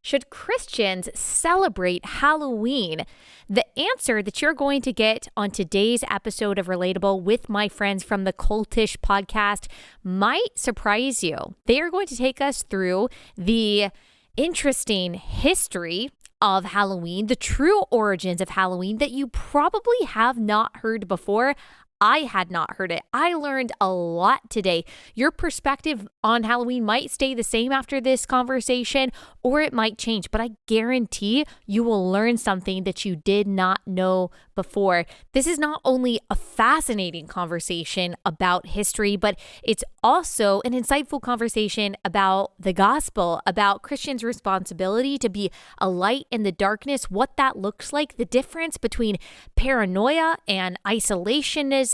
Should Christians celebrate Halloween? The answer that you're going to get on today's episode of Relatable with my friends from the Cultish podcast might surprise you. They are going to take us through the interesting history of Halloween, the true origins of Halloween that you probably have not heard before. I had not heard it. I learned a lot today. Your perspective on Halloween might stay the same after this conversation, or it might change, but I guarantee you will learn something that you did not know before. This is not only a fascinating conversation about history, but it's also an insightful conversation about the gospel, about Christians' responsibility to be a light in the darkness, what that looks like, the difference between paranoia and isolationism,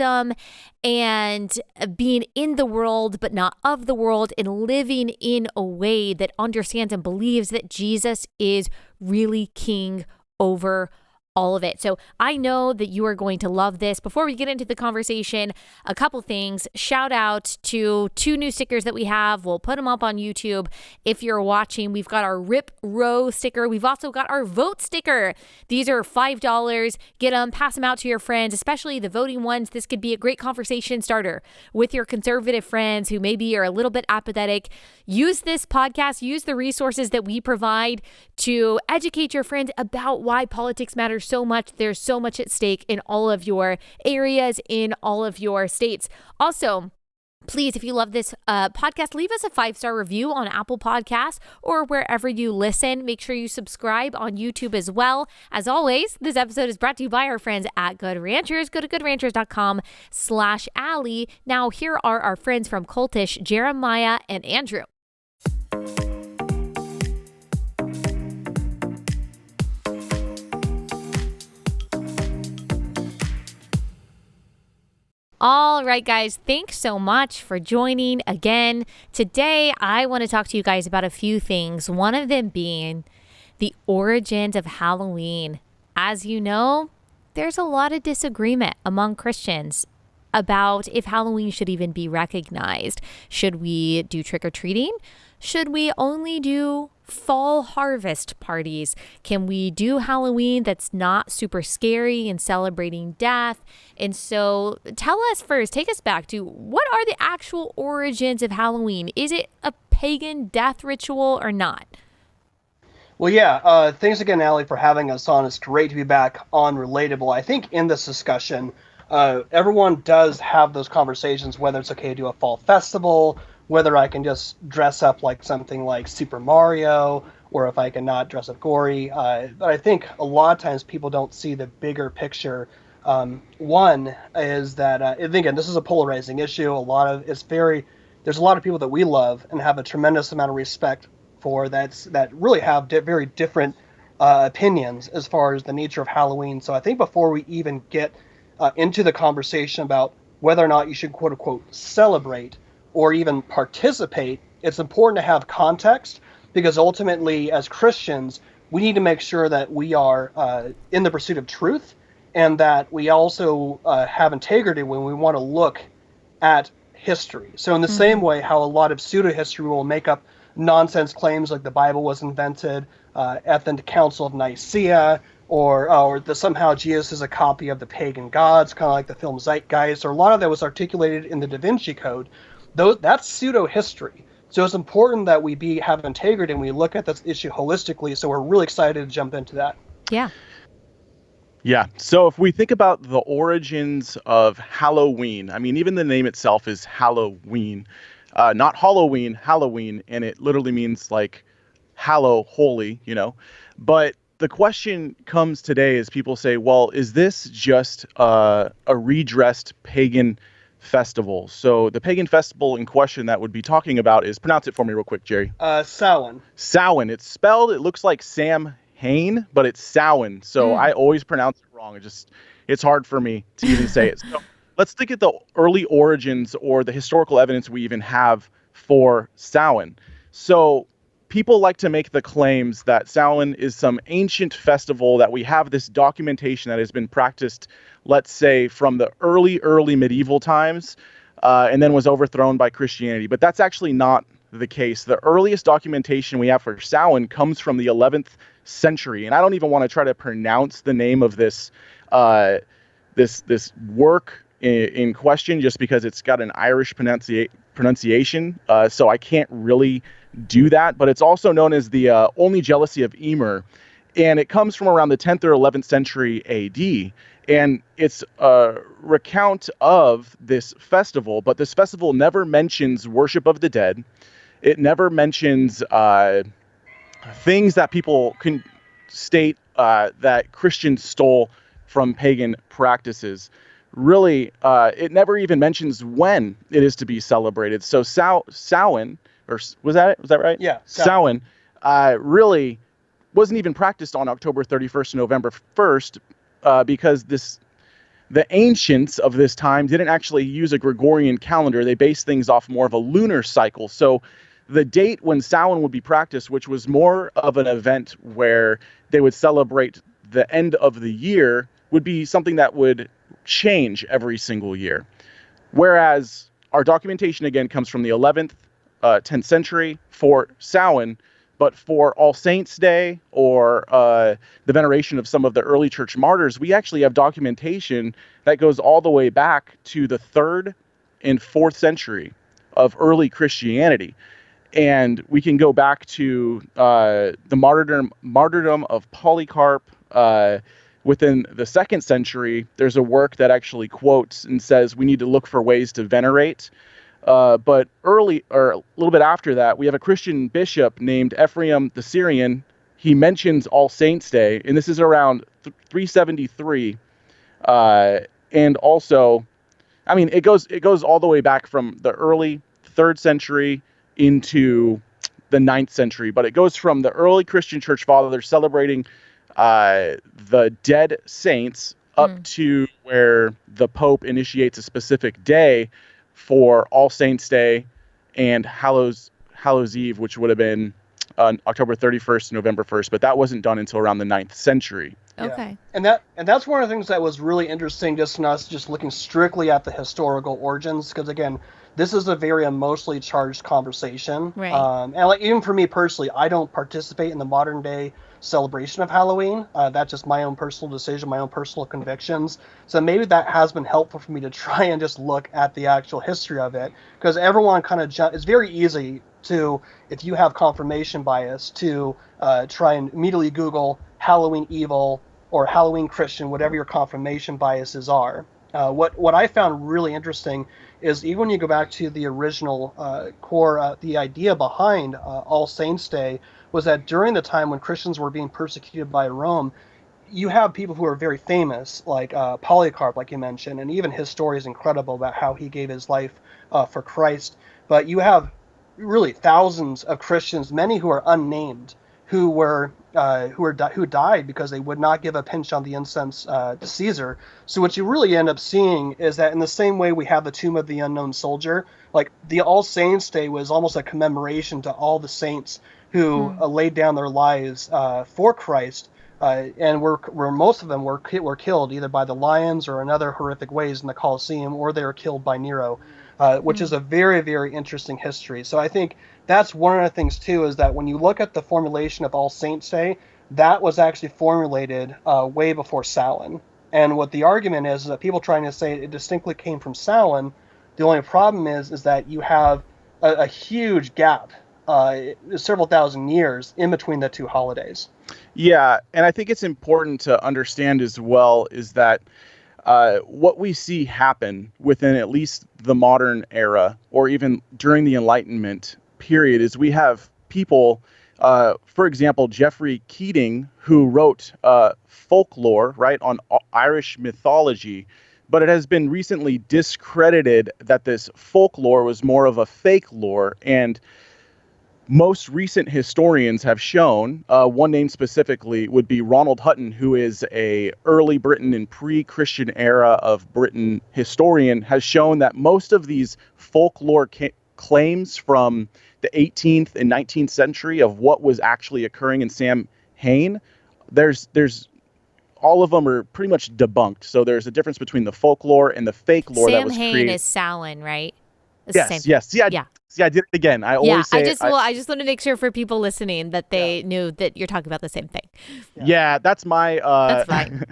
and being in the world but not of the world, and living in a way that understands and believes that Jesus is really king over all of it. So I know that you are going to love this. Before we get into the conversation, a couple things. Shout out to 2 new stickers that we have. We'll put them up on YouTube. If you're watching, we've got our Rip Row sticker. We've also got our Vote sticker. These are $5. Get them, pass them out to your friends, especially the voting ones. This could be a great conversation starter with your conservative friends who maybe are a little bit apathetic. Use this podcast, use the resources that we provide to educate your friends about why politics matters so much. There's so much at stake in all of your areas, in all of your states. Also, please, if you love this podcast, leave us a 5-star review on Apple Podcasts or wherever you listen. Make sure you subscribe on YouTube as well. As always, this episode is brought to you by our friends at Good Ranchers. Go to goodranchers.com/Allie. Now, here are our friends from Cultish, Jeremiah and Andrew. All right, guys, thanks so much for joining again. Today, I want to talk to you guys about a few things, one of them being the origins of Halloween. As you know, there's a lot of disagreement among Christians about if Halloween should even be recognized. Should we do trick-or-treating? Should we only do fall harvest parties? Can we do Halloween that's not super scary and celebrating death? And so tell us first, take us back to what are the actual origins of Halloween? Is it a pagan death ritual or not? Well, yeah, thanks again, Allie, for having us on. It's great to be back on Relatable. I think in this discussion, everyone does have those conversations, whether it's okay to do a fall festival, whether I can just dress up like something like Super Mario, or if I can not dress up gory. But I think a lot of times people don't see the bigger picture. One is that, again, this is a polarizing issue. There's a lot of people that we love and have a tremendous amount of respect for that really have very different opinions as far as the nature of Halloween. So I think before we even get into the conversation about whether or not you should quote unquote celebrate or even participate, it's important to have context, because ultimately as Christians, we need to make sure that we are in the pursuit of truth, and that we also have integrity when we want to look at history. So in the same way how a lot of pseudo-history will make up nonsense claims like the Bible was invented at the Council of Nicaea, or somehow Jesus is a copy of the pagan gods, kind of like the film Zeitgeist, or a lot of that was articulated in the Da Vinci Code. That's pseudo-history. So it's important that we have integrity and we look at this issue holistically. So we're really excited to jump into that. Yeah. So if we think about the origins of Halloween, I mean, even the name itself is Halloween, not Halloween, Halloween, and it literally means like hallow, holy, But the question comes today as people say, well, is this just a redressed pagan festival? So the pagan festival in question that would be talking about is, pronounce it for me real quick, Jerry. Samhain. Samhain. It's spelled, it looks like Samhain, but it's Samhain. So I always pronounce it wrong. It's hard for me to even say it. So let's think at the early origins or the historical evidence we even have for Samhain. So people like to make the claims that Samhain is some ancient festival, that we have this documentation that has been practiced, let's say, from the early medieval times, and then was overthrown by Christianity. But that's actually not the case. The earliest documentation we have for Samhain comes from the 11th century, and I don't even want to try to pronounce the name of this this work in question, just because it's got an Irish pronunciation, so I can't really do that. But it's also known as the Only Jealousy of Emer, and it comes from around the 10th or 11th century AD. And it's a recount of this festival, but this festival never mentions worship of the dead. It never mentions things that people can state that Christians stole from pagan practices. Really, it never even mentions when it is to be celebrated. So Samhain, or was that it? Was that right? Yeah. Samhain really wasn't even practiced on October 31st and November 1st because the ancients of this time didn't actually use a Gregorian calendar. They based things off more of a lunar cycle. So the date when Samhain would be practiced, which was more of an event where they would celebrate the end of the year, would be something that would change every single year. Whereas our documentation, again, comes from the 11th, 10th century for Samhain, but for All Saints' Day or the veneration of some of the early church martyrs, we actually have documentation that goes all the way back to the 3rd and 4th century of early Christianity. And we can go back to the martyrdom of Polycarp. Within the 2nd century, there's a work that actually quotes and says we need to look for ways to venerate. But early, or a little bit after that, we have a Christian bishop named Ephraim the Syrian. He mentions All Saints' Day, and this is around 373. And also, I mean, it goes all the way back from the early 3rd century into the 9th century, but it goes from the early Christian church fathers celebrating the dead saints up to where the Pope initiates a specific day for All Saints' Day and Hallows Eve, which would have been October 31st, November 1st, but that wasn't done until around the 9th century. Okay. Yeah. And that's one of the things that was really interesting, just in us just looking strictly at the historical origins, because again, this is a very emotionally charged conversation. Right. And like even for me personally, I don't participate in the modern day celebration of Halloween. That's just my own personal decision, my own personal convictions. So maybe that has been helpful for me to try and just look at the actual history of it, because everyone kind of it's very easy to, if you have confirmation bias, to try and immediately Google Halloween evil or Halloween Christian, whatever your confirmation biases are. What I found really interesting is even when you go back to the original core, the idea behind All Saints' Day was that during the time when Christians were being persecuted by Rome, you have people who are very famous, like Polycarp, like you mentioned, and even his story is incredible about how he gave his life for Christ. But you have really thousands of Christians, many who are unnamed, who died because they would not give a pinch on the incense to Caesar. So what you really end up seeing is that in the same way we have the Tomb of the Unknown Soldier, like the All Saints' Day was almost a commemoration to all the saints who laid down their lives for Christ, and were most of them were killed either by the lions or in other horrific ways in the Colosseum, or they were killed by Nero, which is a very, very interesting history. So I think that's one of the things too, is that when you look at the formulation of All Saints' Day, that was actually formulated way before Samhain. And what the argument is that people trying to say it distinctly came from Samhain. The only problem is that you have a huge gap, several thousand years in between the two holidays. Yeah, and I think it's important to understand as well is that what we see happen within at least the modern era, or even during the Enlightenment period, is we have people, for example, Geoffrey Keating, who wrote folklore, right, on Irish mythology, but it has been recently discredited that this folklore was more of a fake lore, and most recent historians have shown, one name specifically would be Ronald Hutton, who is a early Britain and pre-Christian era of Britain historian, has shown that most of these folklore claims from the 18th and 19th century of what was actually occurring in Samhain, there's all of them are pretty much debunked. So there's a difference between the folklore and the fake lore that was created. Samhain is Samhain, right? It's Yes. Yeah, See, I did it again. I Yeah, always say I just want to make sure for people listening that they knew that you're talking about the same thing. Yeah, that's my That's fine.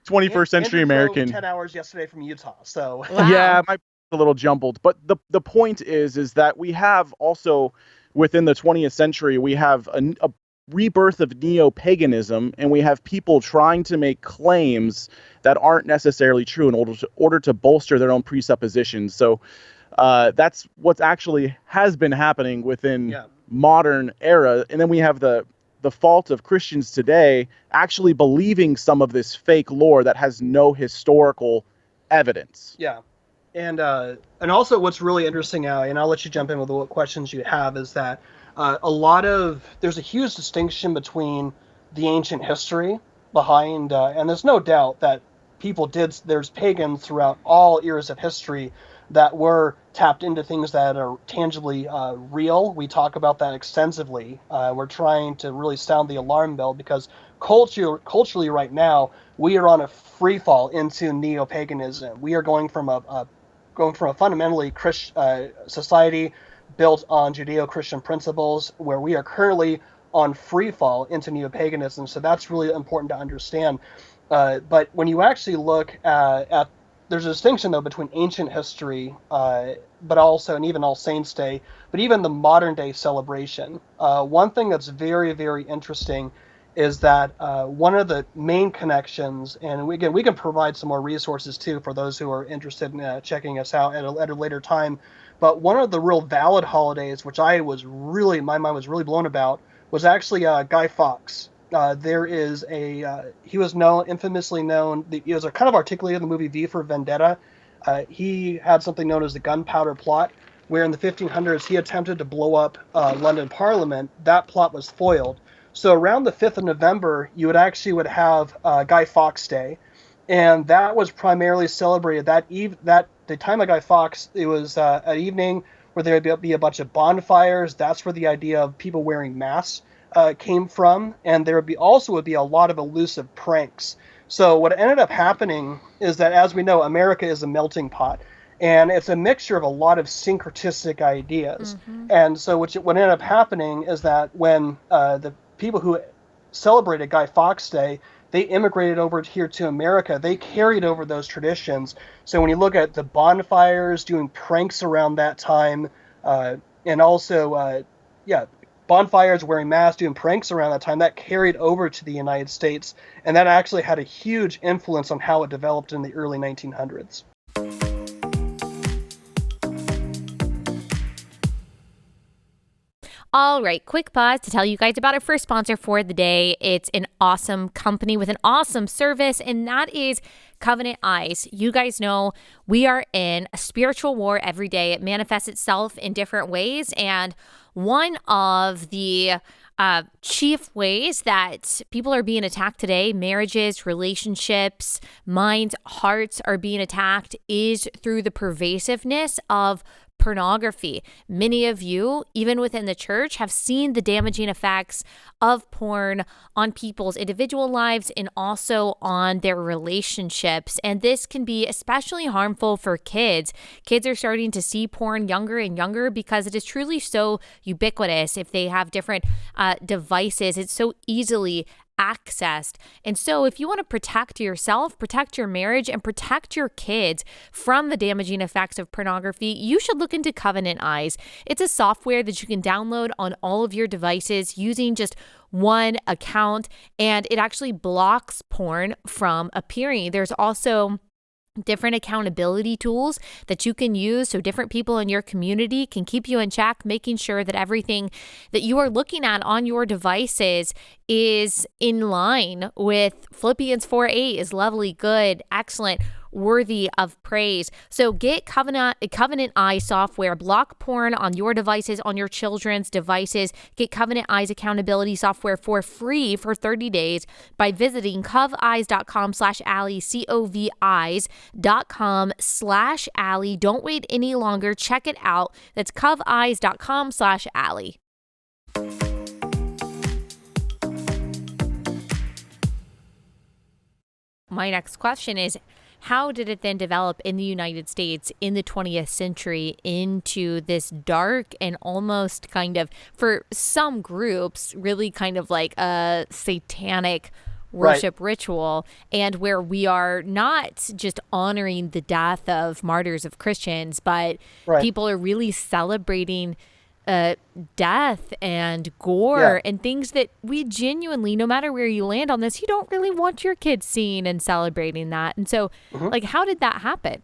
21st century Andrew drove American. 10 hours yesterday from Utah, so. Wow. Yeah, my a little jumbled, but the point is that we have also within the 20th century we have a rebirth of neo-Paganism, and we have people trying to make claims that aren't necessarily true in order to bolster their own presuppositions. So that's what's actually has been happening within modern era. And then we have the fault of Christians today actually believing some of this fake lore that has no historical evidence. Yeah. And also what's really interesting, Allie, and I'll let you jump in with what questions you have, is that there's a huge distinction between the ancient history behind, and there's no doubt that there's pagans throughout all eras of history that were tapped into things that are tangibly real. We talk about that extensively. We're trying to really sound the alarm bell because culturally right now, we are on a free fall into neo-paganism. We are going from a fundamentally Christian society built on Judeo-Christian principles, where we are currently on free fall into neo-paganism. So that's really important to understand. But when you actually look at there's a distinction, though, between ancient history, but also, and even All Saints' Day, but even the modern day celebration. One thing that's very, very interesting is that one of the main connections, and we can provide some more resources too for those who are interested in checking us out at a later time. But one of the real valid holidays, which my mind was really blown about, was actually Guy Fawkes. He was infamously known. He was kind of articulated in the movie V for Vendetta. He had something known as the Gunpowder Plot, where in the 1500s he attempted to blow up London Parliament. That plot was foiled. So around the 5th of November, you would have Guy Fawkes Day, and that was primarily celebrated the time of Guy Fawkes. It was an evening where there would be a bunch of bonfires. That's where the idea of people wearing masks came from, and there would be a lot of elusive pranks. So what ended up happening is that, as we know, America is a melting pot, and it's a mixture of a lot of syncretistic ideas. Mm-hmm. And so what ended up happening is that when the people who celebrated Guy Fawkes Day, they immigrated over here to America. They carried over those traditions. So when you look at the bonfires, doing pranks around that time, and also, bonfires, wearing masks, doing pranks around that time, that carried over to the United States. And that actually had a huge influence on how it developed in the early 1900s. All right, quick pause to tell you guys about our first sponsor for the day. It's an awesome company with an awesome service, and that is Covenant Eyes. You guys know we are in a spiritual war every day. It manifests itself in different ways, and one of the chief ways that people are being attacked today, marriages, relationships, minds, hearts are being attacked, is through the pervasiveness of pornography. Many of you, even within the church, have seen the damaging effects of porn on people's individual lives and also on their relationships. And this can be especially harmful for kids. Kids are starting to see porn younger and younger because it is truly so ubiquitous. If they have different devices, it's so easily accessed. And so if you want to protect yourself, protect your marriage, and protect your kids from the damaging effects of pornography, you should look into Covenant Eyes. It's a software that you can download on all of your devices using just one account, and it actually blocks porn from appearing. There's also different accountability tools that you can use so different people in your community can keep you in check, making sure that everything that you are looking at on your devices is in line with Philippians 4:8 is lovely, good, excellent, worthy of praise. So get Covenant Eye software, block porn on your devices, on your children's devices. Get Covenant Eyes accountability software for free for 30 days by visiting coveyes.com/Allie, coveyes.com/Allie. Don't wait any longer. Check it out. That's coveyes.com/Allie. My next question is, how did it then develop in the United States in the 20th century into this dark and almost kind of, for some groups, really kind of like a satanic worship ritual, and where we are not just honoring the death of martyrs of Christians, but people are really celebrating death and gore and things that we genuinely, no matter where you land on this, you don't really want your kids seeing and celebrating that. And so, like, how did that happen?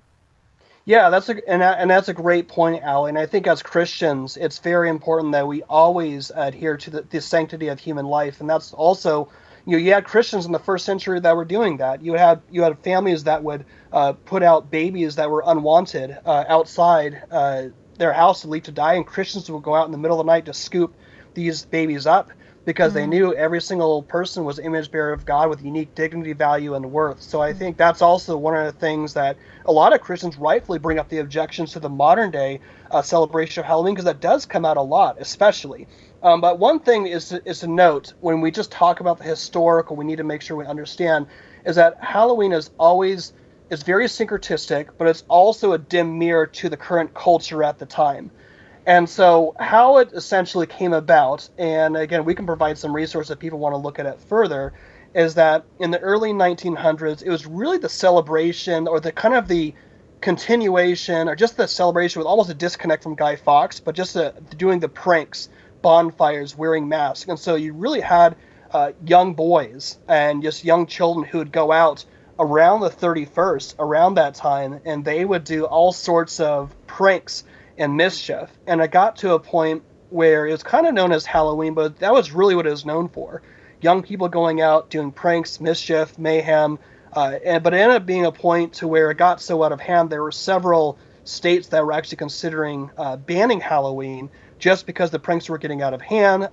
Yeah, that's a great point, Allie. And I think as Christians, it's very important that we always adhere to the sanctity of human life, and that's also, you had Christians in the first century that were doing that. You had families that would put out babies that were unwanted outside their house to leave to die, and Christians would go out in the middle of the night to scoop these babies up because they knew every single person was an image bearer of God with unique dignity, value, and worth. So I think that's also one of the things that a lot of Christians rightfully bring up the objections to the modern day celebration of Halloween, because that does come out a lot, especially. But one thing is to note, when we just talk about the historical, we need to make sure we understand, is that Halloween is very syncretistic, but it's also a dim mirror to the current culture at the time. And so how it essentially came about, and again, we can provide some resources if people want to look at it further, is that in the early 1900s, it was really the celebration, or the kind of the continuation, or just the celebration with almost a disconnect from Guy Fawkes, but just doing the pranks, bonfires, wearing masks. And so you really had young boys and just young children who would go out around the 31st, around that time, and they would do all sorts of pranks and mischief. And it got to a point where it was kind of known as Halloween, but that was really what it was known for. Young people going out, doing pranks, mischief, mayhem, but it ended up being a point to where it got so out of hand, there were several states that were actually considering banning Halloween just because the pranks were getting out of hand.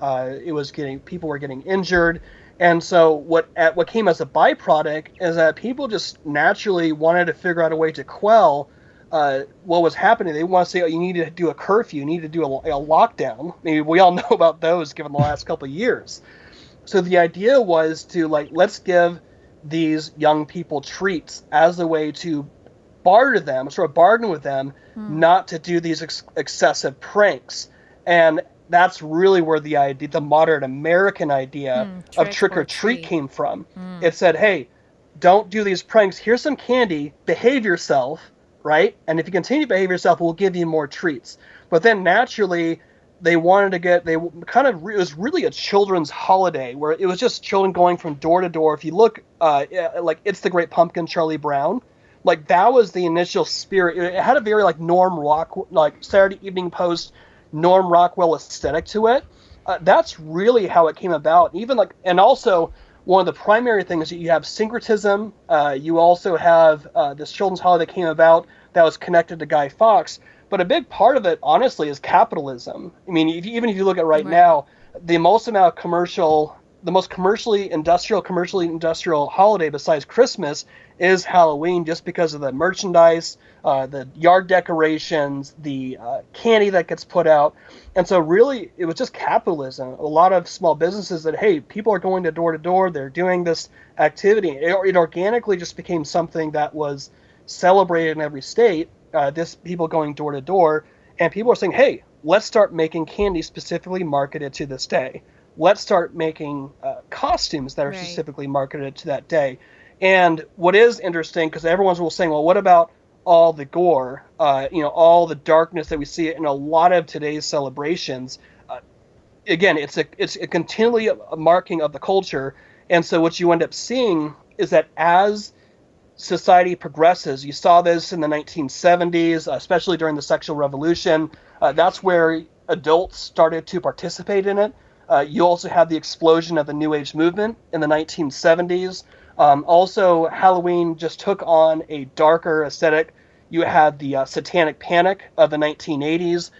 People were getting injured. And so what came as a byproduct is that people just naturally wanted to figure out a way to quell what was happening. They want to say, you need to do a curfew, you need to do a lockdown. Maybe we all know about those given the last couple of years. So the idea was to, let's give these young people treats as a way to bargain with them, not to do these excessive pranks. And that's really where the modern American idea of trick or treat came from. It said, hey, don't do these pranks. Here's some candy. Behave yourself, right? And if you continue to behave yourself, we'll give you more treats. But then naturally, it was really a children's holiday where it was just children going from door to door. If you look, It's the Great Pumpkin, Charlie Brown, that was the initial spirit. It had a very Norm Rockwell, Saturday Evening Post, Norm Rockwell aesthetic to it. That's really how it came about. And also one of the primary things that you have syncretism. You also have this children's holiday came about that was connected to Guy Fawkes. But a big part of it, honestly, is capitalism. I mean, even if you look at right now, the most commercially industrial holiday besides Christmas is Halloween, just because of the merchandise, the yard decorations, the candy that gets put out. And so really, it was just capitalism. A lot of small businesses that, hey, people are going to door, they're doing this activity. It organically just became something that was celebrated in every state, people going door to door. And people are saying, hey, let's start making candy specifically marketed to this day. Let's start making costumes that are specifically marketed to that day. And what is interesting, because everyone's saying, well, what about all the gore, all the darkness that we see in a lot of today's celebrations? Again, it's a continually a marking of the culture. And so what you end up seeing is that as society progresses, you saw this in the 1970s, especially during the sexual revolution. That's where adults started to participate in it. You also had the explosion of the New Age movement in the 1970s. Also, Halloween just took on a darker aesthetic. You had the Satanic Panic of the 1980s,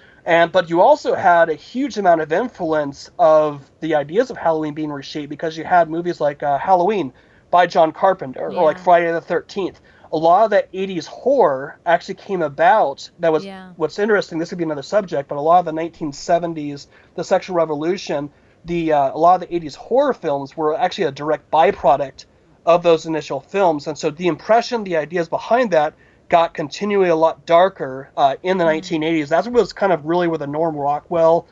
but you also had a huge amount of influence of the ideas of Halloween being reshaped, because you had movies like Halloween by John Carpenter, or Friday the 13th. A lot of that 80s horror actually came about. That was what's interesting. This could be another subject, but a lot of the 1970s, the sexual revolution, a lot of the 80s horror films were actually a direct byproduct of those initial films. And so the impression, the ideas behind that got continually a lot darker in the 1980s. That was kind of really where the Norm Rockwell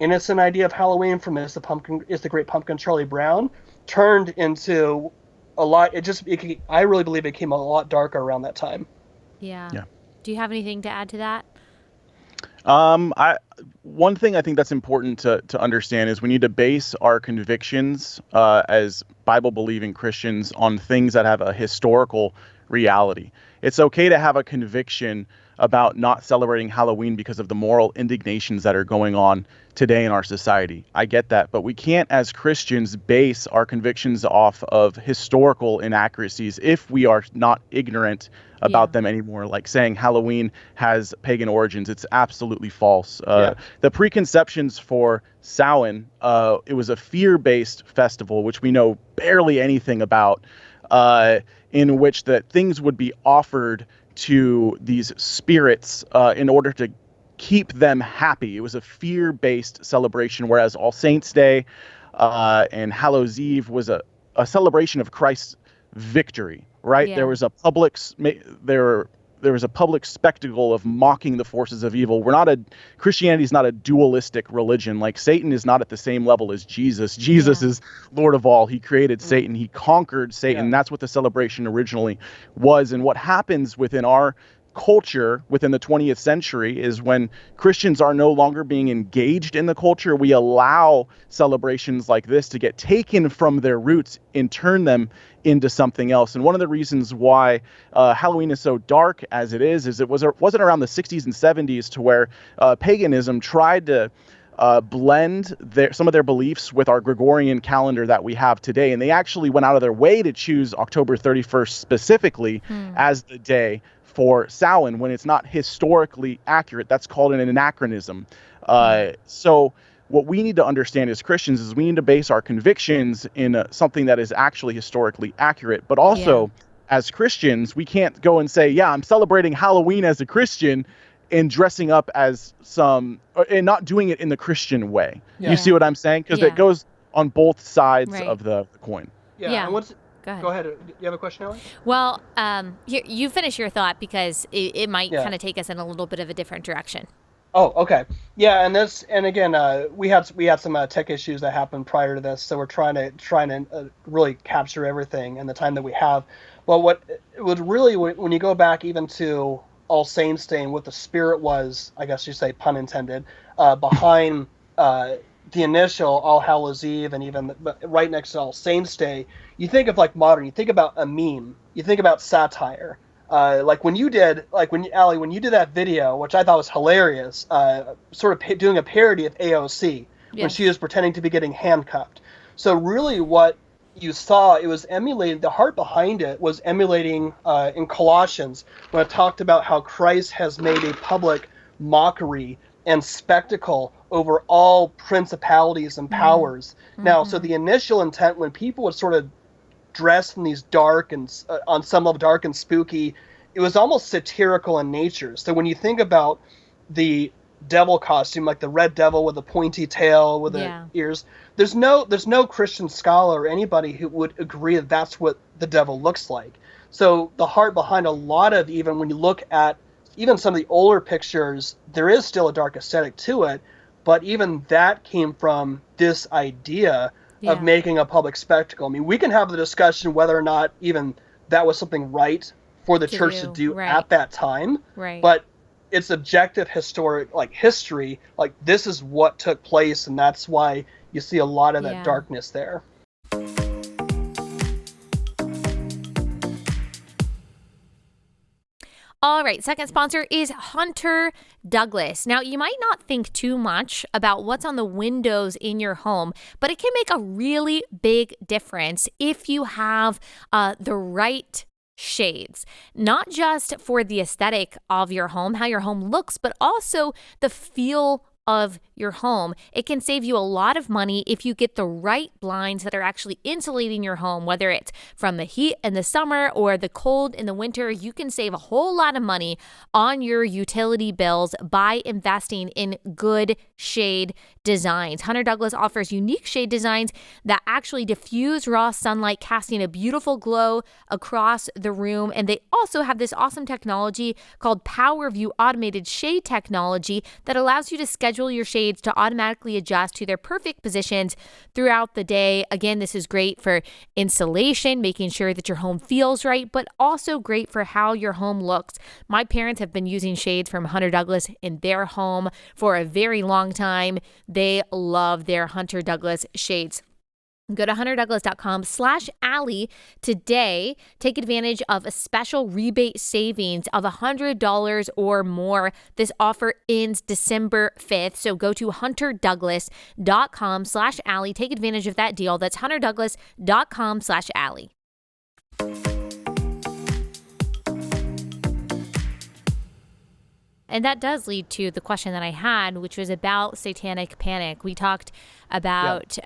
innocent idea of Halloween from Is the Great Pumpkin Charlie Brown turned into a lot. I really believe it came a lot darker around that time. Yeah. Do you have anything to add to that? One thing I think that's important to understand is we need to base our convictions as Bible-believing Christians on things that have a historical reality. It's okay to have a conviction about not celebrating Halloween because of the moral indignations that are going on today in our society. I get that, but we can't as Christians base our convictions off of historical inaccuracies if we are not ignorant about them anymore. Like saying Halloween has pagan origins, it's absolutely false. The preconceptions for Samhain, it was a fear-based festival, which we know barely anything about, in which that things would be offered to these spirits in order to keep them happy. It was a fear-based celebration, whereas All Saints' Day and Hallows' Eve was a celebration of Christ's victory, right? There was a public there was a public spectacle of mocking the forces of evil. Christianity is not a dualistic religion. Like Satan is not at the same level as Jesus. Jesus is Lord of all. He created Satan. He conquered Satan. That's what the celebration originally was. And what happens within our culture within the 20th century is when Christians are no longer being engaged in the culture, we allow celebrations like this to get taken from their roots and turn them into something else. And one of the reasons why Halloween is so dark as it is it wasn't around the 60s and 70s to where paganism tried to blend some of their beliefs with our Gregorian calendar that we have today. And they actually went out of their way to choose October 31st specifically as the day for Samhain when it's not historically accurate. That's called an anachronism. So what we need to understand as Christians is we need to base our convictions in something that is actually historically accurate. But also, as Christians, we can't go and say, I'm celebrating Halloween as a Christian and dressing up as and not doing it in the Christian way. You see what I'm saying? Because it goes on both sides of the coin. And Go ahead. Do you have a question, Allie? Well, you finish your thought because it might kind of take us in a little bit of a different direction. Oh, okay. Yeah, and again, we had some tech issues that happened prior to this, so we're trying to really capture everything in the time that we have. Well, what it would really, when you go back even to All Saints' Day and what the spirit was, I guess you say, pun intended, behind the initial All Hallows' Eve and even right next to All Saints' Day, you think of like modern, you think about a meme, you think about satire. Like when you did that video, which I thought was hilarious, sort of doing a parody of AOC when she was pretending to be getting handcuffed. So really what you saw, it was emulated, the heart behind it was emulating in Colossians when it talked about how Christ has made a public mockery and spectacle over all principalities and powers. Now, so the initial intent when people would sort of dress in these dark and on some level dark and spooky, it was almost satirical in nature. So when you think about the devil costume, like the red devil with the pointy tail with the ears, there's no Christian scholar or anybody who would agree that that's what the devil looks like. So the heart behind a lot of, even when you look at even some of the older pictures, there is still a dark aesthetic to it, but even that came from this idea of making a public spectacle. I mean, we can have the discussion whether or not even that was something right for the church to do at that time. Right. But it's objective historic, like history, like this is what took place, and that's why you see a lot of that darkness there. All right, second sponsor is Hunter Douglas. Now, you might not think too much about what's on the windows in your home, but it can make a really big difference if you have the right shades, not just for the aesthetic of your home, how your home looks, but also the feel of your home. It can save you a lot of money if you get the right blinds that are actually insulating your home, whether it's from the heat in the summer or the cold in the winter. You can save a whole lot of money on your utility bills by investing in good shade designs. Hunter Douglas offers unique shade designs that actually diffuse raw sunlight, casting a beautiful glow across the room. And they also have this awesome technology called PowerView automated shade technology that allows you to schedule your shades to automatically adjust to their perfect positions throughout the day. Again, this is great for insulation, making sure that your home feels right, but also great for how your home looks. My parents have been using shades from Hunter Douglas in their home for a very long time. They love their Hunter Douglas shades. Go to hunterdouglas.com/Allie today. Take advantage of a special rebate savings of $100 or more. This offer ends December 5th. So go to hunterdouglas.com/Allie. Take advantage of that deal. That's hunterdouglas.com/Allie. And that does lead to the question that I had, which was about satanic panic. We talked about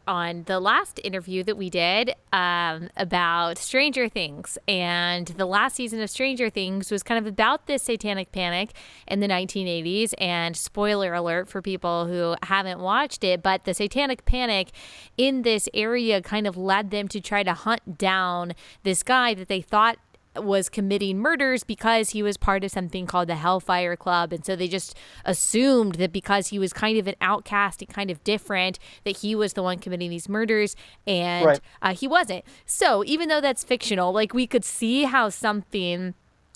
on the last interview that we did about Stranger Things. And the last season of Stranger Things was kind of about this satanic panic in the 1980s. And spoiler alert for people who haven't watched it, but the satanic panic in this area kind of led them to try to hunt down this guy that they thought was committing murders because he was part of something called the Hellfire Club. And so they just assumed that because he was kind of an outcast and kind of different, that he was the one committing these murders, and he wasn't. So even though that's fictional, like, we could see how something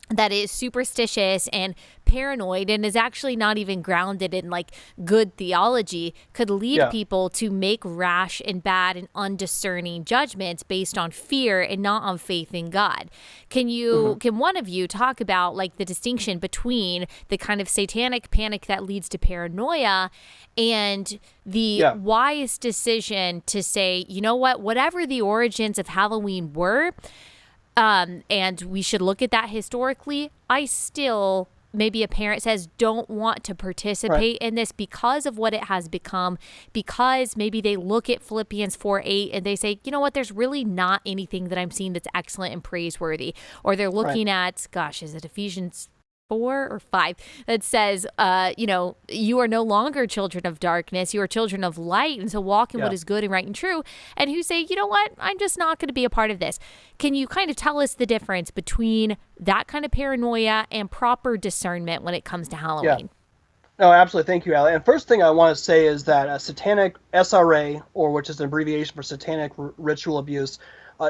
that is superstitious and paranoid and is actually not even grounded in like good theology could lead people to make rash and bad and undiscerning judgments based on fear and not on faith in God. Can one of you talk about like the distinction between the kind of satanic panic that leads to paranoia and the wise decision to say, you know what, whatever the origins of Halloween were, and we should look at that historically, I still, maybe a parent says, don't want to participate in this because of what it has become, because maybe they look at Philippians 4:8 and they say, you know what, there's really not anything that I'm seeing that's excellent and praiseworthy. Or they're looking at, gosh, is it Ephesians 4 or 5 that says, you are no longer children of darkness, you are children of light, and so walk in what is good and right and true, and who say, you know what, I'm just not going to be a part of this. Can you kind of tell us the difference between that kind of paranoia and proper discernment when it comes to Halloween? No, absolutely. Thank you, Allie. And first thing I want to say is that satanic SRA, or which is an abbreviation for satanic ritual abuse,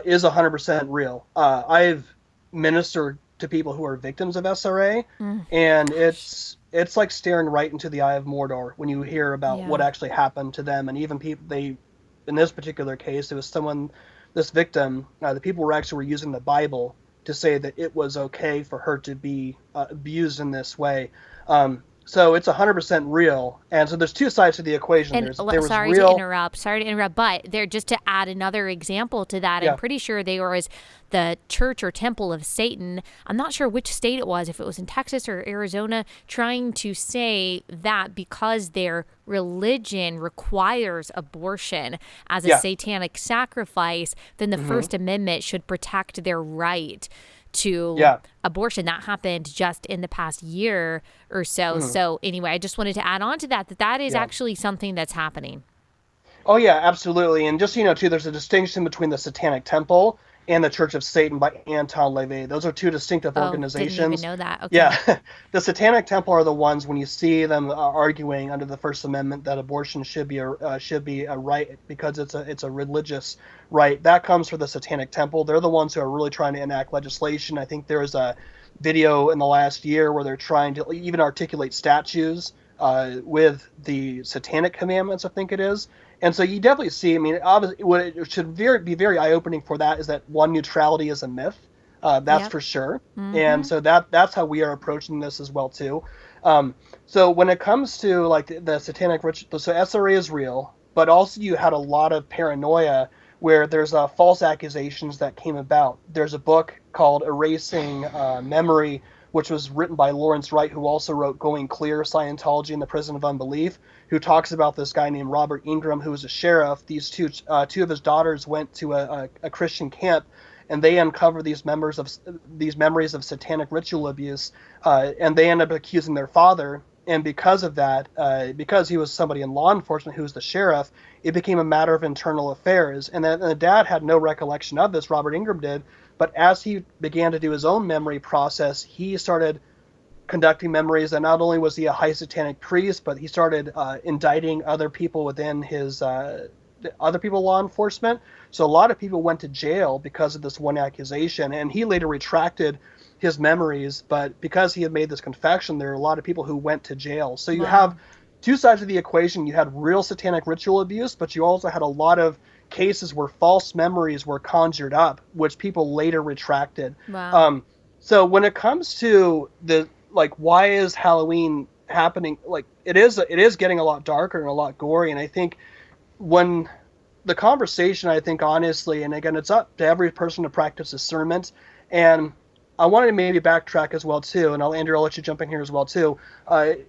is 100% real. I've ministered to people who are victims of SRA, and it's like staring right into the eye of Mordor when you hear about what actually happened to them. And even people, in this particular case, it was this victim, the people were using the Bible to say that it was okay for her to be abused in this way. So it's 100% real. And so there's two sides to the equation. And sorry to interrupt, but there, just to add another example to that, I'm pretty sure there was the church or temple of Satan. I'm not sure which state it was, if it was in Texas or Arizona, trying to say that because their religion requires abortion as a satanic sacrifice, then the First Amendment should protect their right to abortion. That happened just in the past year or so. So anyway, I just wanted to add on to that is actually something that's happening. Oh yeah, absolutely. And just so you know too, there's a distinction between the Satanic Temple and the Church of Satan by Anton LaVey. Those are two distinctive organizations. Didn't even know that. Okay. Yeah, the Satanic Temple are the ones when you see them arguing under the First Amendment that abortion should be a right because it's a religious right. That comes from the Satanic Temple. They're the ones who are really trying to enact legislation. I think there was a video in the last year where they're trying to even articulate statues with the Satanic commandments, I think it is. And so you definitely see, I mean, obviously, what it should be very eye-opening for that is that one, neutrality is a myth. That's for sure. And so that's how we are approaching this as well, too. So when it comes to like the satanic ritual, so SRA is real, but also you had a lot of paranoia where there's false accusations that came about. There's a book called Erasing Memory, which was written by Lawrence Wright, who also wrote Going Clear, Scientology in the Prison of Unbelief, who talks about this guy named Robert Ingram, who was a sheriff. These two of his daughters went to a Christian camp, and they uncover these memories of satanic ritual abuse, and they end up accusing their father. And because of that, because he was somebody in law enforcement who was the sheriff, it became a matter of internal affairs. And the dad had no recollection of this, Robert Ingram did, but as he began to do his own memory process, he started conducting memories, and not only was he a high satanic priest, but he started indicting other people within his other people law enforcement. So a lot of people went to jail because of this one accusation, and he later retracted his memories, but because he had made this confession, there are a lot of people who went to jail. So you have two sides of the equation. You had real satanic ritual abuse, but you also had a lot of cases where false memories were conjured up, which people later retracted. Wow. So when it comes to the, like, why is Halloween happening? Like, it is getting a lot darker and a lot gory. And I think when the conversation, I think honestly, and again, it's up to every person to practice discernment. And I wanted to maybe backtrack as well too, and Andrew, I'll let you jump in here as well too.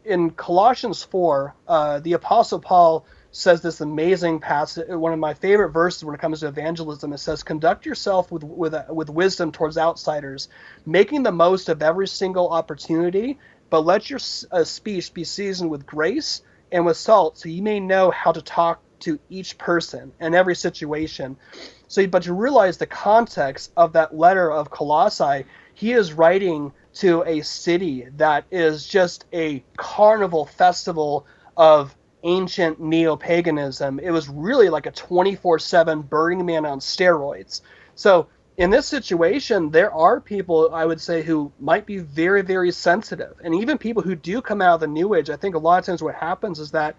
In Colossians 4, the Apostle Paul says this amazing passage, one of my favorite verses when it comes to evangelism. It says, "Conduct yourself with wisdom towards outsiders, making the most of every single opportunity, but let your speech be seasoned with grace and with salt, so you may know how to talk to each person in every situation." So, but you realize the context of that letter of Colossae. He is writing to a city that is just a carnival festival of ancient neo-Paganism. It was really like a 24/7 Burning Man on steroids. So in this situation, there are people, I would say, who might be very, very sensitive. And even people who do come out of the New Age, I think a lot of times what happens is that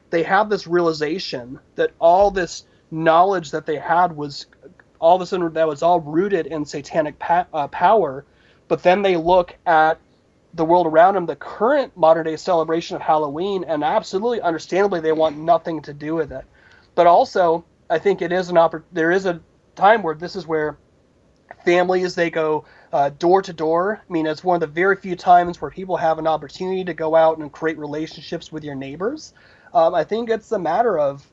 they have this realization that all this knowledge that they had was all of a sudden that was all rooted in satanic power. But then they look at the world around them, the current modern day celebration of Halloween, and absolutely understandably they want nothing to do with it. But also, I think it is there is a time where this is where families, they go door to door. I mean, it's one of the very few times where people have an opportunity to go out and create relationships with your neighbors. I think it's a matter of,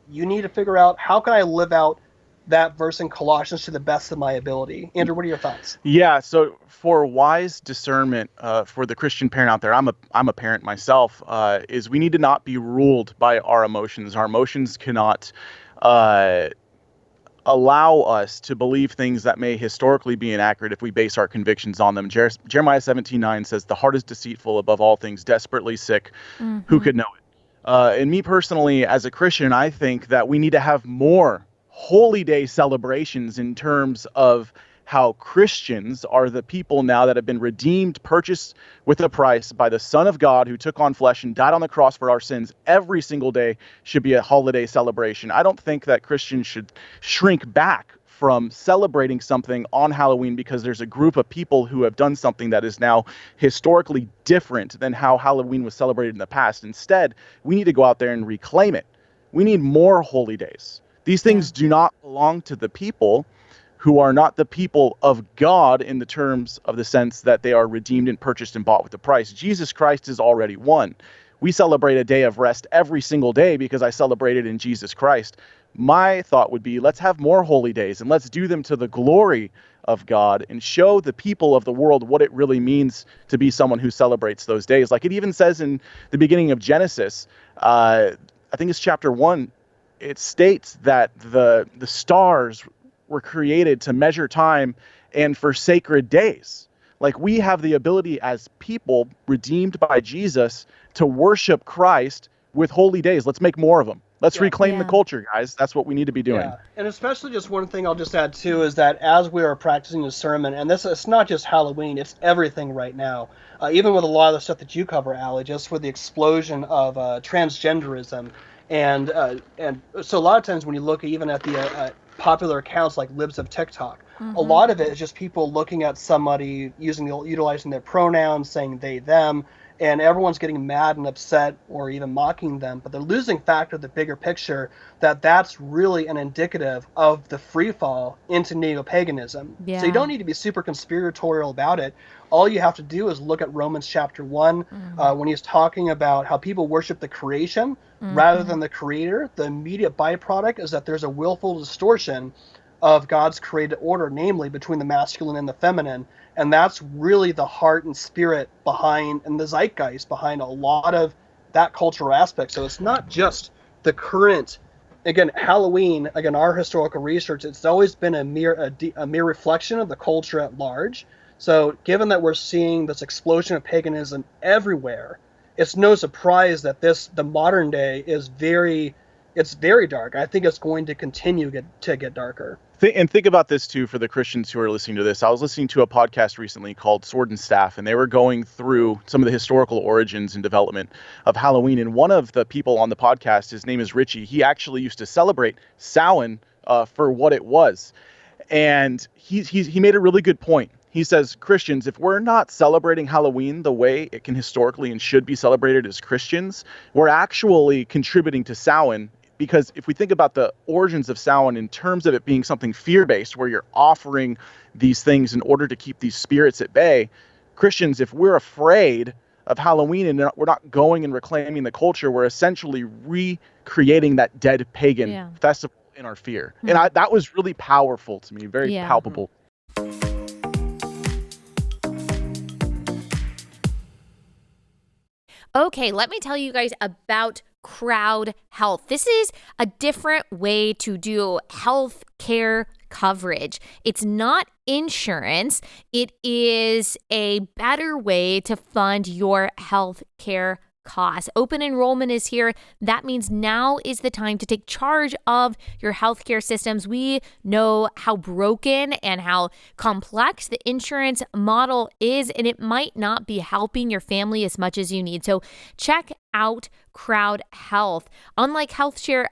you need to figure out, how can I live out that verse in Colossians to the best of my ability? Andrew, what are your thoughts? Yeah, so for wise discernment, for the Christian parent out there, I'm a parent myself, is we need to not be ruled by our emotions. Our emotions cannot allow us to believe things that may historically be inaccurate if we base our convictions on them. Jeremiah 17:9 says, "The heart is deceitful above all things, desperately sick. Who could know it?" And me personally, as a Christian, I think that we need to have more holy day celebrations in terms of how Christians are the people now that have been redeemed, purchased with a price by the Son of God who took on flesh and died on the cross for our sins. Every single day should be a holiday celebration. I don't think that Christians should shrink back from celebrating something on Halloween because there's a group of people who have done something that is now historically different than how Halloween was celebrated in the past. Instead, we need to go out there and reclaim it. We need more holy days. These things do not belong to the people who are not the people of God in the terms of the sense that they are redeemed and purchased and bought with a price. Jesus Christ is already won. We celebrate a day of rest every single day because I celebrated in Jesus Christ. My thought would be, let's have more holy days and let's do them to the glory of God and show the people of the world what it really means to be someone who celebrates those days. Like it even says in the beginning of Genesis, I think it's chapter 1, it states that the stars were created to measure time and for sacred days. Like we have the ability as people redeemed by Jesus to worship Christ with holy days. Let's make more of them. Let's reclaim the culture, guys. That's what we need to be doing. Yeah. And especially just one thing I'll just add too is that as we are practicing discernment, and this it's not just Halloween, it's everything right now. Even with a lot of the stuff that you cover, Allie, just with the explosion of transgenderism. And so a lot of times when you look even at the popular accounts like Libs of TikTok, A lot of it is just people looking at somebody utilizing their pronouns, saying they, them, and everyone's getting mad and upset or even mocking them. But they're losing fact of the bigger picture, that's really an indicative of the free fall into neo-paganism. Yeah. So you don't need to be super conspiratorial about it. All you have to do is look at Romans chapter 1, when he's talking about how people worship the creation rather than the creator. The immediate byproduct is that there's a willful distortion of God's created order, namely between the masculine and the feminine. And that's really the heart and spirit behind, and the zeitgeist behind a lot of that cultural aspect. So it's not just the current, again, Halloween, again, our historical research, it's always been a mere reflection of the culture at large. So given that we're seeing this explosion of paganism everywhere, it's no surprise that the modern day is very dark. I think it's going to continue to get darker. And think about this too for the Christians who are listening to this. I was listening to a podcast recently called Sword and Staff, and they were going through some of the historical origins and development of Halloween. And one of the people on the podcast, his name is Richie, he actually used to celebrate Samhain for what it was. And he made a really good point. He says, Christians, if we're not celebrating Halloween the way it can historically and should be celebrated as Christians, we're actually contributing to Samhain. Because if we think about the origins of Samhain in terms of it being something fear-based, where you're offering these things in order to keep these spirits at bay, Christians, if we're afraid of Halloween and we're not going and reclaiming the culture, we're essentially recreating that dead pagan festival in our fear. And that was really powerful to me, very palpable. Okay, let me tell you guys about Crowd Health. This is a different way to do health care coverage. It's not insurance. It is a better way to fund your health care costs. Open enrollment is here. That means now is the time to take charge of your healthcare systems. We know how broken and how complex the insurance model is, and it might not be helping your family as much as you need. So check out Crowd Health. Unlike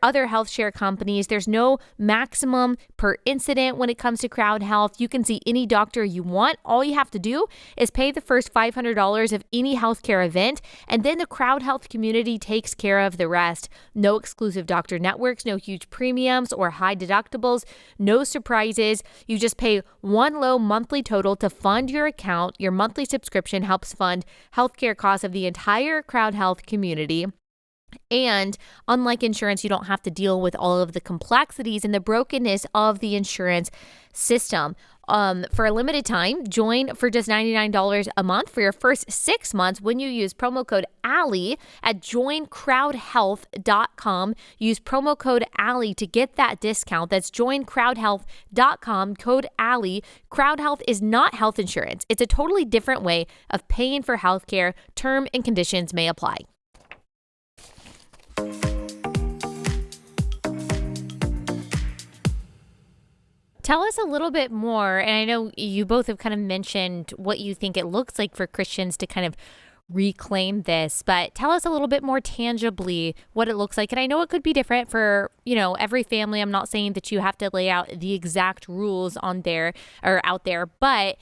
other health share companies, there's no maximum per incident when it comes to Crowd Health. You can see any doctor you want. All you have to do is pay the first $500 of any healthcare event, and then the Crowd Health community takes care of the rest. No exclusive doctor networks, no huge premiums or high deductibles, no surprises. You just pay one low monthly total to fund your account. Your monthly subscription helps fund healthcare costs of the entire Crowd Health community. And unlike insurance, you don't have to deal with all of the complexities and the brokenness of the insurance system. For a limited time, join for just $99 a month for your first 6 months when you use promo code Allie at joincrowdhealth.com. Use promo code Allie to get that discount. That's joincrowdhealth.com, code Allie. Crowd Health is not health insurance. It's a totally different way of paying for healthcare. Term and conditions may apply. Tell us a little bit more, and I know you both have kind of mentioned what you think it looks like for Christians to kind of reclaim this, but tell us a little bit more tangibly what it looks like. And I know it could be different for, every family. I'm not saying that you have to lay out the exact rules on there or out there, but,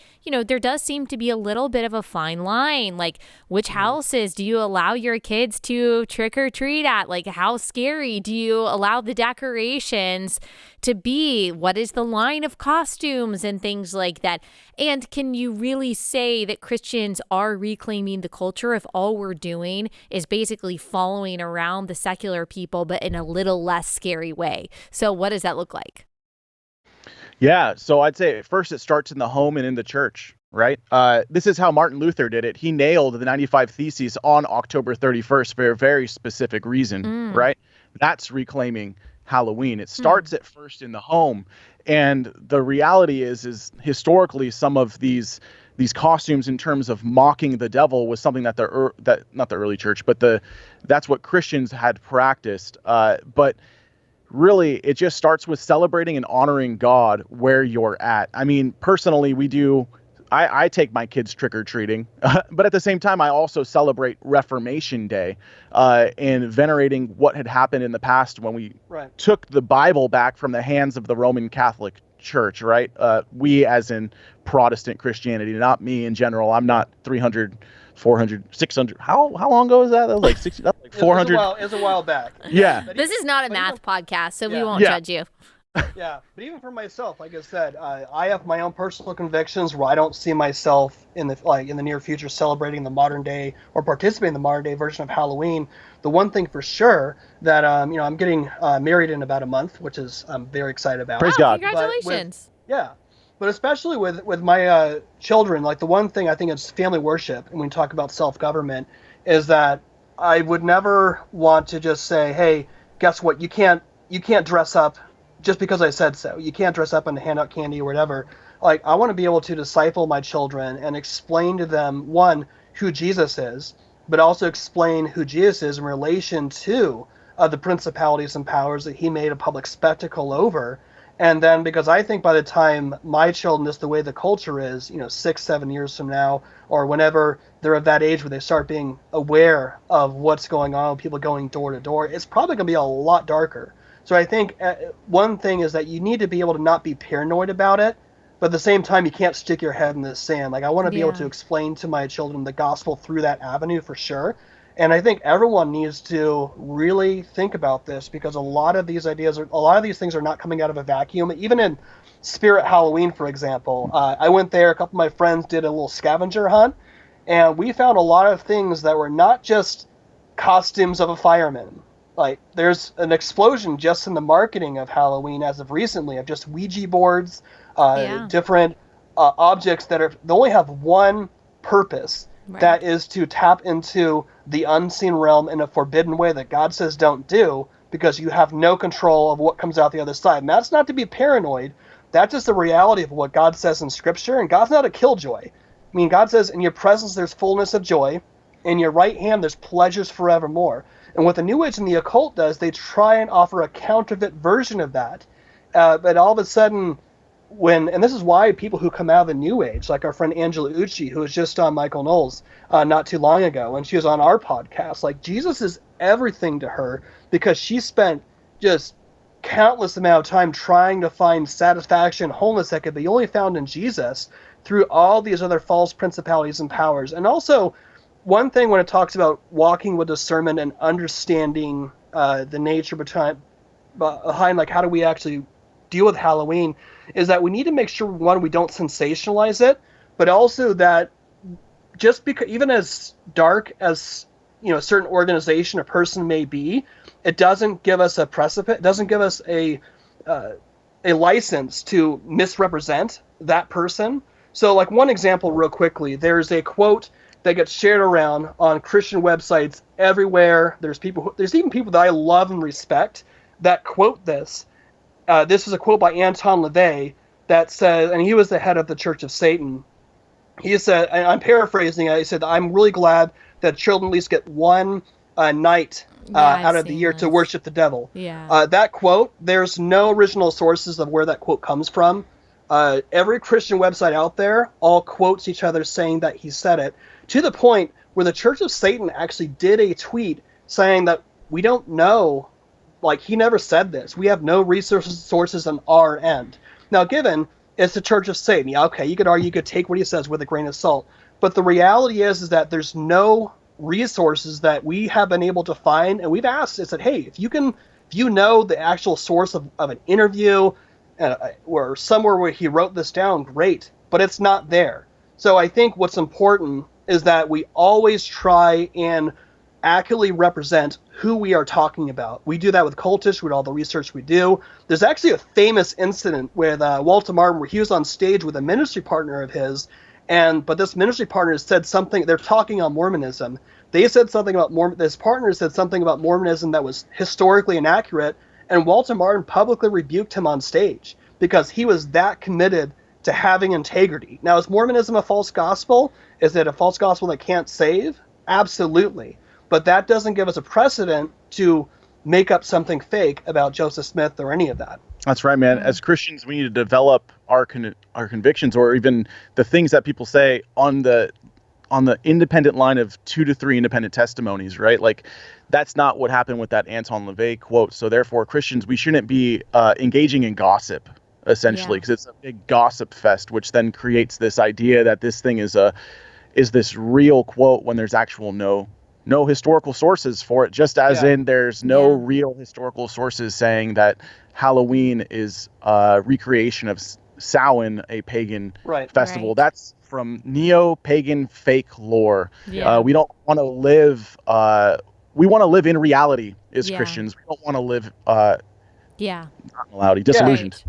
there does seem to be a little bit of a fine line. Like, which houses do you allow your kids to trick or treat at? Like, how scary do you allow the decorations to be? What is the line of costumes and things like that? And can you really say that Christians are reclaiming the culture if all we're doing is basically following around the secular people, but in a little less scary way? So what does that look like? Yeah, so I'd say first it starts in the home and in the church, right? This is how Martin Luther did it. He nailed the 95 Theses on October 31st for a very specific reason, right? That's reclaiming Halloween. It starts at first in the home. And the reality is historically some of these costumes in terms of mocking the devil was something that not the early church, but that's what Christians had practiced. But really, it just starts with celebrating and honoring God where you're at. I mean, personally, I take my kids trick-or-treating, but at the same time, I also celebrate Reformation Day and venerating what had happened in the past when we took the Bible back from the hands of the Roman Catholic church, right? We as in Protestant Christianity, not me in general. I'm not 300, 400, 600. How long ago is that? That was like 60, that was like 400. It was a while back. Yeah. This is not a math podcast, so we won't Yeah. judge you. Yeah, but even for myself, like I said, I have my own personal convictions where I don't see myself in the near future celebrating the modern day or participating in the modern day version of Halloween. The one thing for sure that I'm getting married in about a month, which is I'm very excited about. Praise God. Congratulations. But especially with my children, like the one thing I think is family worship, and when we talk about self-government, is that I would never want to just say, hey, guess what? You can't dress up just because I said so. You can't dress up and hand out candy or whatever. Like, I want to be able to disciple my children and explain to them, one, who Jesus is, but also explain who Jesus is in relation to the principalities and powers that he made a public spectacle over. And then, because I think by the time my children, just the way the culture is, 6-7 years from now, or whenever they're of that age where they start being aware of what's going on, people going door to door, it's probably going to be a lot darker. So I think one thing is that you need to be able to not be paranoid about it, but at the same time, you can't stick your head in the sand. Like, I want to be able to explain to my children the gospel through that avenue for sure. And I think everyone needs to really think about this, because a lot of these things are not coming out of a vacuum. Even in Spirit Halloween, for example, I went there, a couple of my friends did a little scavenger hunt, and we found a lot of things that were not just costumes of a fireman. Like, there's an explosion just in the marketing of Halloween as of recently, of just Ouija boards, different objects that they only have one purpose, that is to tap into the unseen realm in a forbidden way that God says don't do, because you have no control of what comes out the other side. And that's not to be paranoid. That's just the reality of what God says in Scripture. And God's not a killjoy. I mean, God says, in your presence there's fullness of joy. In your right hand there's pleasures forevermore. And what the New Age and the occult does, they try and offer a counterfeit version of that. But all of a sudden, and this is why people who come out of the New Age, like our friend Angela Ucci, who was just on Michael Knowles not too long ago, and she was on our podcast, like, Jesus is everything to her, because she spent just countless amount of time trying to find satisfaction, wholeness that could be only found in Jesus through all these other false principalities and powers. And also, one thing when it talks about walking with discernment and understanding the nature behind, like, how do we actually deal with Halloween, is that we need to make sure, one, we don't sensationalize it, but also that just because, even as dark as a certain organization or person may be, it doesn't give us a precipice, it doesn't give us a license to misrepresent that person. So, like, one example real quickly, there's a quote that gets shared around on Christian websites everywhere. There's even people that I love and respect that quote this. This is a quote by Anton LaVey that says, and he was the head of the Church of Satan. He said, and I'm paraphrasing it, he said, "I'm really glad that children at least get one night out of the year to worship the devil." Yeah. That quote, there's no original sources of where that quote comes from. Every Christian website out there all quotes each other saying that he said it, to the point where the Church of Satan actually did a tweet saying that we don't know, like, he never said this. We have no sources on our end. Now, given it's the Church of Satan, yeah, okay, you could argue, you could take what he says with a grain of salt. But the reality is that there's no resources that we have been able to find. And we've asked, it said, hey, if you know the actual source of an interview or somewhere where he wrote this down, great. But it's not there. So I think what's important is that we always try and accurately represent who we are talking about. We do that with Cultish, with all the research we do. There's actually a famous incident with Walter Martin where he was on stage with a ministry partner of his, but this ministry partner said something, they're talking on Mormonism. They said something about this partner said something about Mormonism that was historically inaccurate, and Walter Martin publicly rebuked him on stage because he was that committed to having integrity. Now, is Mormonism a false gospel? Is it a false gospel that can't save? Absolutely. But that doesn't give us a precedent to make up something fake about Joseph Smith or any of that. That's right, man. As Christians, we need to develop our convictions, or even the things that people say on the independent line of 2 to 3 independent testimonies, right? Like, that's not what happened with that Anton LaVey quote. So therefore, Christians, we shouldn't be engaging in gossip essentially, because it's a big gossip fest, which then creates this idea that this thing is this real quote when there's actual no historical sources for it, just as in there's no real historical sources saying that Halloween is a recreation of Samhain, a pagan festival. That's from neo-pagan fake lore. We don't want to live we want to live in reality as Christians. We don't want to live not in reality, disillusioned.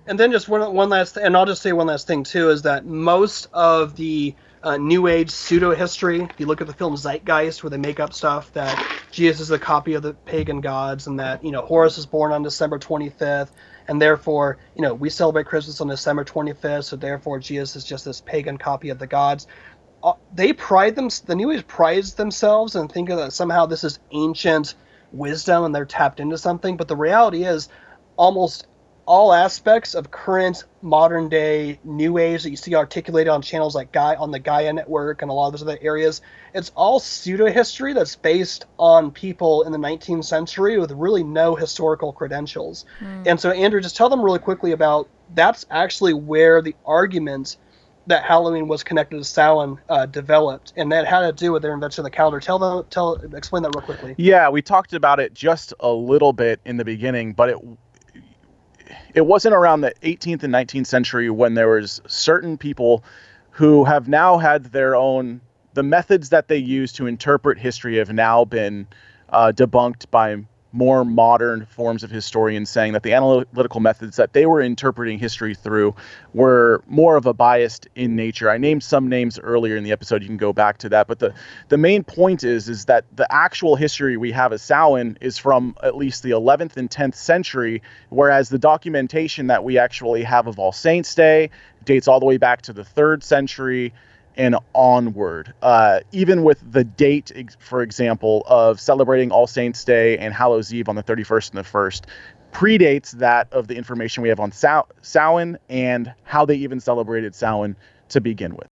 And then just one last, and I'll just say one last thing too, is that most of the New Age pseudo-history, if you look at the film Zeitgeist, where they make up stuff that Jesus is a copy of the pagan gods, and that, Horus was born on December 25th, and therefore, we celebrate Christmas on December 25th, so therefore Jesus is just this pagan copy of the gods. The New Age prides themselves and think that somehow this is ancient wisdom and they're tapped into something, but the reality is almost all aspects of current modern day New Age that you see articulated on channels like on the Gaia Network and a lot of those other areas, it's all pseudo history that's based on people in the 19th century with really no historical credentials. And so, Andrew, just tell them really quickly about that's actually where the argument that Halloween was connected to Samhain developed, and that had to do with their invention of the calendar. Explain that real quickly. Yeah, we talked about it just a little bit in the beginning, but it wasn't around the 18th and 19th century when there was certain people who have now had the methods that they use to interpret history have now been debunked by more modern forms of historians, saying that the analytical methods that they were interpreting history through were more of a biased in nature. I named some names earlier in the episode. You can go back to that. But the main point is that the actual history we have of Samhain is from at least the 11th and 10th century, whereas the documentation that we actually have of All Saints' Day dates all the way back to the 3rd century and onward. Even with the date, for example, of celebrating All Saints' Day and Hallows' Eve on the 31st and the 1st, predates that of the information we have on Samhain and how they even celebrated Samhain to begin with.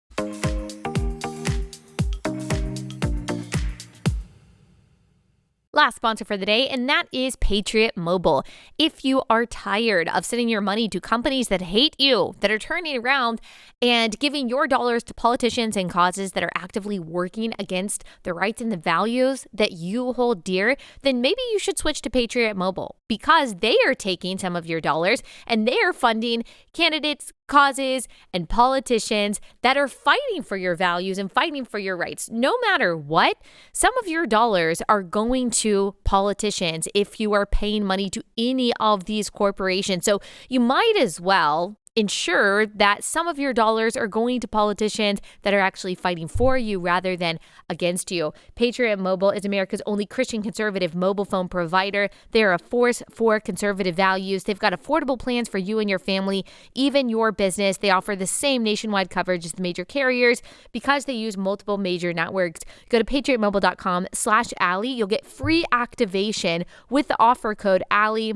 Last sponsor for the day, and that is Patriot Mobile. If you are tired of sending your money to companies that hate you, that are turning around and giving your dollars to politicians and causes that are actively working against the rights and the values that you hold dear, then maybe you should switch to Patriot Mobile, because they are taking some of your dollars and they are funding candidates, causes, and politicians that are fighting for your values and fighting for your rights. No matter what, some of your dollars are going to politicians if you are paying money to any of these corporations. So you might as well ensure that some of your dollars are going to politicians that are actually fighting for you rather than against you. Patriot Mobile is America's only Christian conservative mobile phone provider. They are a force for conservative values. They've got affordable plans for you and your family, even your business. They offer the same nationwide coverage as the major carriers because they use multiple major networks. Go to patriotmobile.com/Allie. You'll get free activation with the offer code Allie.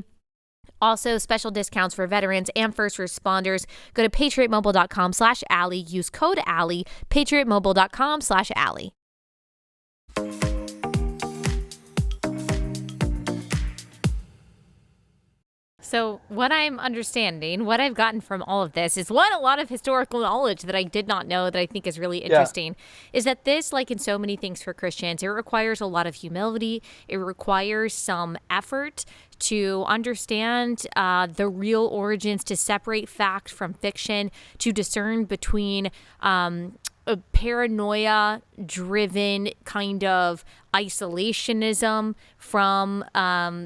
Also, special discounts for veterans and first responders. Go to patriotmobile.com/Allie. Use code Allie. patriotmobile.com/Allie. So what I'm understanding, what I've gotten from all of this is a lot of historical knowledge that I did not know that I think is really interesting, is that this, like in so many things for Christians, it requires a lot of humility. It requires some effort to understand the real origins, to separate fact from fiction, to discern between a paranoia-driven kind of isolationism from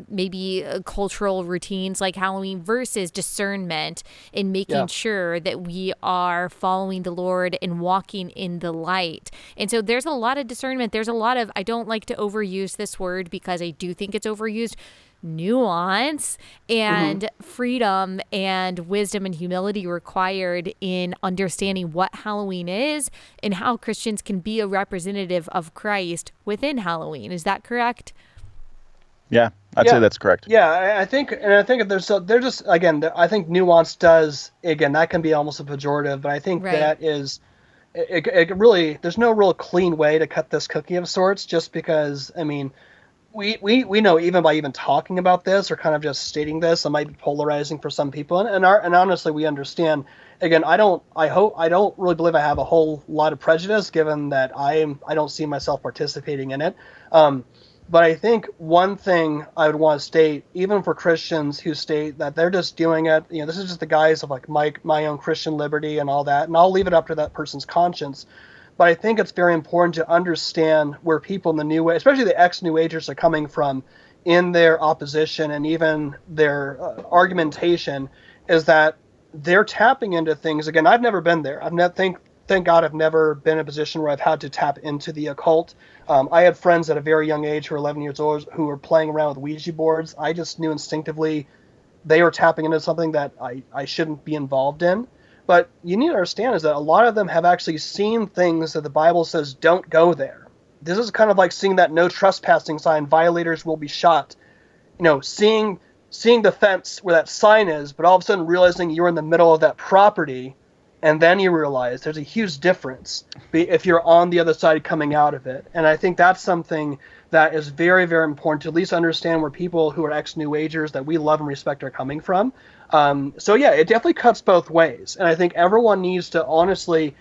maybe cultural routines like Halloween versus discernment in making sure that we are following the Lord and walking in the light. And so there's a lot of discernment. There's a lot of, I don't like to overuse this word because I do think it's overused, nuance and freedom and wisdom and humility required in understanding what Halloween is and how Christians can be a representative of Christ within Halloween. Is that correct? Yeah, I'd say that's correct. Yeah, I think they're just, again, I think nuance does, again, that can be almost a pejorative, but I think that is, it really, there's no real clean way to cut this cookie of sorts, just because, I mean, we know even by even talking about this or kind of just stating this, it might be polarizing for some people, and honestly, we understand. Again, I don't really believe I have a whole lot of prejudice, given that I don't see myself participating in it. But I think one thing I would want to state, even for Christians who state that they're just doing it, this is just the guise of like my own Christian liberty and all that, and I'll leave it up to that person's conscience. But I think it's very important to understand where people in the New Age, especially the ex-New Agers, are coming from in their opposition and even their argumentation, is that they're tapping into things. Again, I've never been there. Thank God I've never been in a position where I've had to tap into the occult. I had friends at a very young age who were 11 years old who were playing around with Ouija boards. I just knew instinctively they were tapping into something that I shouldn't be involved in. But you need to understand is that a lot of them have actually seen things that the Bible says don't go there. This is kind of like seeing that no trespassing sign, violators will be shot. Seeing the fence where that sign is, but all of a sudden realizing you're in the middle of that property, and then you realize there's a huge difference if you're on the other side coming out of it. And I think that's something that is very, very important to at least understand where people who are ex-New Agers that we love and respect are coming from. So yeah, it definitely cuts both ways. And I think everyone needs to honestly,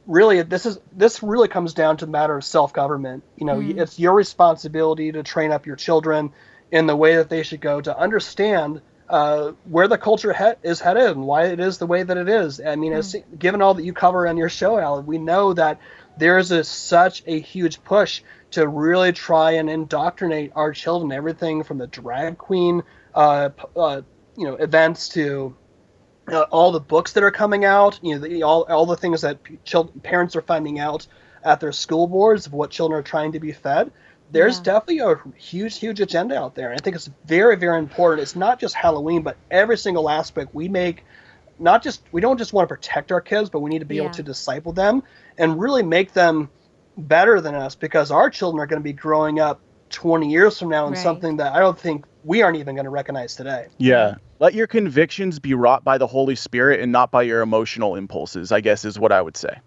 really, this really comes down to the matter of self-government. It's your responsibility to train up your children in the way that they should go, to understand where the culture is headed and why it is the way that it is. I mean, given all that you cover on your show, Allie, we know that there is such a huge push to really try and indoctrinate our children, everything from the drag queen events to all the books that are coming out, all the things that parents are finding out at their school boards of what children are trying to be fed. There's definitely a huge agenda out there. And I think it's very, very important. It's not just Halloween, but every single aspect we make. We don't just want to protect our kids, but we need to be able to disciple them and really make them better than us, because our children are going to be growing up 20 years from now in something that I don't think we aren't even going to recognize today. Yeah. Let your convictions be wrought by the Holy Spirit and not by your emotional impulses, I guess is what I would say.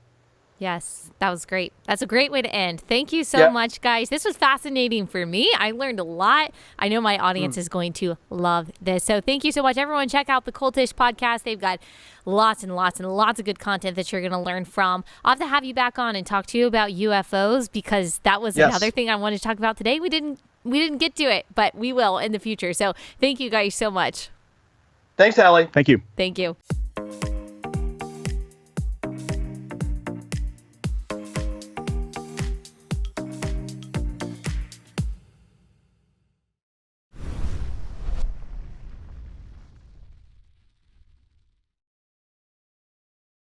Yes, that was great. That's a great way to end. Thank you so much, guys. This was fascinating for me. I learned a lot. I know my audience is going to love this. So thank you so much, everyone. Check out the Cultish podcast. They've got lots and lots and lots of good content that you're going to learn from. I'll have to have you back on and talk to you about UFOs, because that was another thing I wanted to talk about today. We didn't get to it, but we will in the future. So thank you guys so much. Thanks, Allie. Thank you. Thank you.